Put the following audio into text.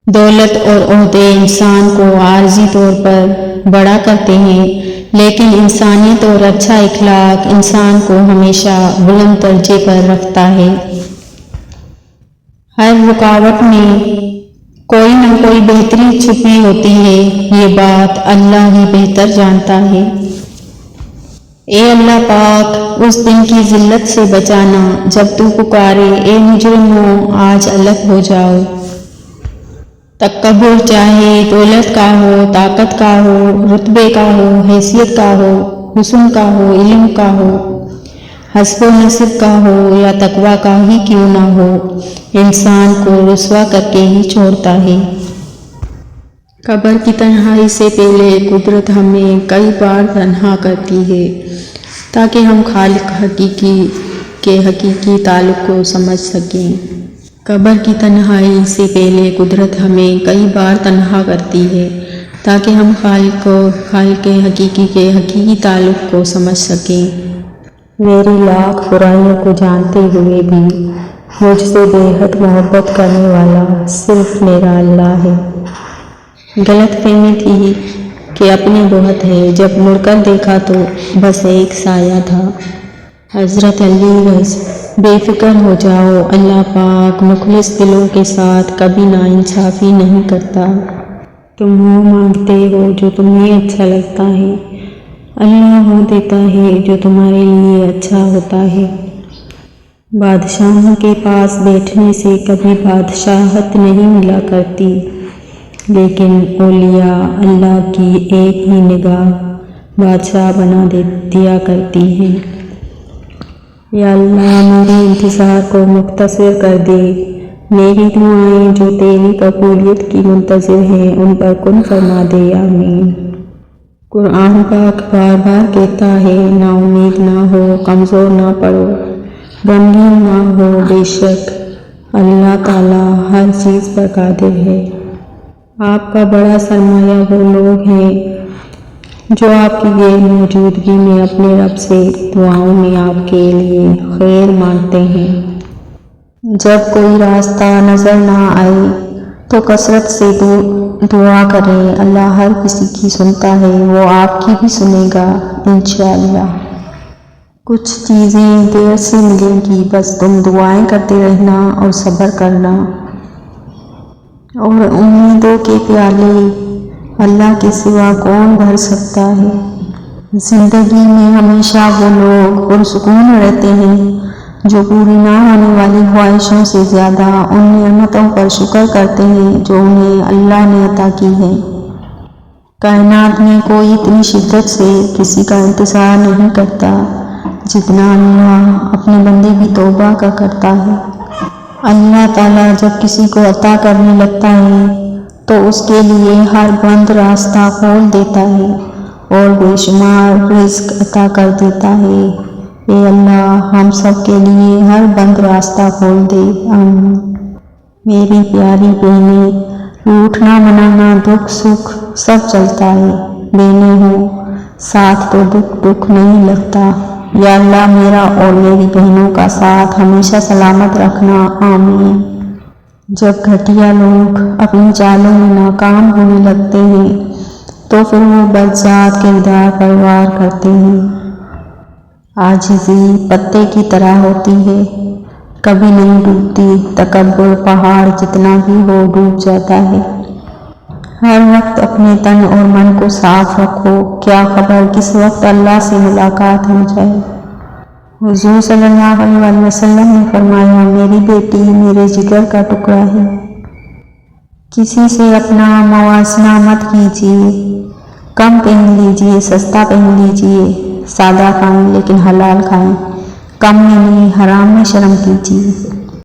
دولت اور عہدے انسان کو عارضی طور پر بڑا کرتے ہیں، لیکن انسانیت اور اچھا اخلاق انسان کو ہمیشہ بلند درجے پر رکھتا ہے۔ ہر رکاوٹ میں کوئی نہ کوئی بہتری چھپی ہوتی ہے، یہ بات اللہ ہی بہتر جانتا ہے۔ اے اللہ پاک، اس دن کی ذلت سے بچانا جب تو پکارے اے مجرموں آج الگ ہو جاؤ۔ تکبر چاہے دولت کا ہو، طاقت کا ہو، رتبے کا ہو، حیثیت کا ہو، حسن کا ہو، علم کا ہو، حسب و نسب کا ہو یا تقویٰ کا ہی کیوں نہ ہو، انسان کو رسوا کر کے ہی چھوڑتا ہے۔ قبر کی تنہائی سے پہلے قدرت ہمیں کئی بار تنہا کرتی ہے تاکہ ہم خالق حقیقی کے حقیقی تعلق کو سمجھ سکیں۔ قبر کی تنہائی سے پہلے قدرت ہمیں کئی بار تنہا کرتی ہے تاکہ ہم خالق حقیقی کے حقیقی تعلق کو سمجھ سکیں۔ میری لاکھ برائیوں کو جانتے ہوئے بھی مجھ سے بے حد محبت کرنے والا صرف میرا اللہ ہے۔ غلط فہمی تھی کہ اپنی بہت ہے، جب مڑ کر دیکھا تو بس ایک سایہ تھا۔ حضرت علی رض، بے فکر ہو جاؤ، اللہ پاک مخلص دلوں کے ساتھ کبھی ناانصافی نہیں کرتا۔ تم وہ مانگتے ہو جو تمہیں اچھا لگتا ہے، اللہ وہ دیتا ہے جو تمہارے لیے اچھا ہوتا ہے۔ بادشاہوں کے پاس بیٹھنے سے کبھی بادشاہت نہیں ملا کرتی، لیکن اولیاء اللہ کی ایک ہی نگاہ بادشاہ بنا دیا کرتی ہے۔ یا اللہ میرے انتظار کو مختصر کر دے، میری دعائیں جو تیری قبولیت کی منتظر ہیں ان پر کن فرما دے، آمین۔ قرآن پاک بار بار کہتا ہے نا امید نہ ہو، کمزور نہ پڑو، غمگین نہ ہو، بے شک اللہ تعالیٰ ہر چیز پر قادر ہے۔ آپ کا بڑا سرمایہ وہ لوگ ہیں جو آپ کی غیر موجودگی میں اپنے رب سے دعاؤں میں آپ کے لیے خیر مانگتے ہیں۔ جب کوئی راستہ نظر نہ آئے تو کثرت سے دعا کریں، اللہ ہر کسی کی سنتا ہے، وہ آپ کی بھی سنے گا انشاءاللہ۔ کچھ چیزیں دیر سے ملیں گی، بس تم دعائیں کرتے رہنا اور صبر کرنا، اور امیدوں کے پیالے اللہ کے سوا کون بھر سکتا ہے۔ زندگی میں ہمیشہ وہ لوگ پرسکون رہتے ہیں جو پوری نہ ہونے والی خواہشوں سے زیادہ ان نعمتوں پر شکر کرتے ہیں جو انہیں اللہ نے عطا کی ہے۔ کائنات میں کوئی اتنی شدت سے کسی کا انتظار نہیں کرتا جتنا اللہ اپنے بندے کی توبہ کا کرتا ہے۔ اللہ تعالیٰ جب کسی کو عطا کرنے لگتا ہے تو اس کے لیے ہر بند راستہ کھول دیتا ہے اور بے شمار رزق عطا کر دیتا ہے۔ اے اللہ ہم سب کے لیے ہر بند راستہ کھول دے، آمین۔ میری پیاری بہنیں، روٹھنا منانا دکھ سکھ سب چلتا ہے، بہنیں ہوں ساتھ تو دکھ نہیں لگتا۔ یا اللہ میرا اور میری بہنوں کا ساتھ ہمیشہ سلامت رکھنا، آمین۔ جب گھٹیا لوگ اپنی چالوں میں ناکام ہونے لگتے ہیں تو پھر وہ بدذات کردار پروار کرتے ہیں۔ عاجزی پتے کی طرح ہوتی ہے، کبھی نہیں ڈوبتی، تکبر پہاڑ جتنا بھی ہو ڈوب جاتا ہے۔ ہر وقت اپنے تن اور من کو صاف رکھو، کیا خبر کس وقت اللہ سے ملاقات ہو جائے۔ حضور صلی اللہ علیہ وسلم نے فرمایا، میری بیٹی میرے جگر کا ٹکڑا ہے، کسی سے اپنا موازنہ مت کیجیے، کم پہن لیجیے، سستا پہن لیجیے، سادہ کھائیں لیکن حلال کھائیں، کم میں نہیں حرام میں شرم کیجیے۔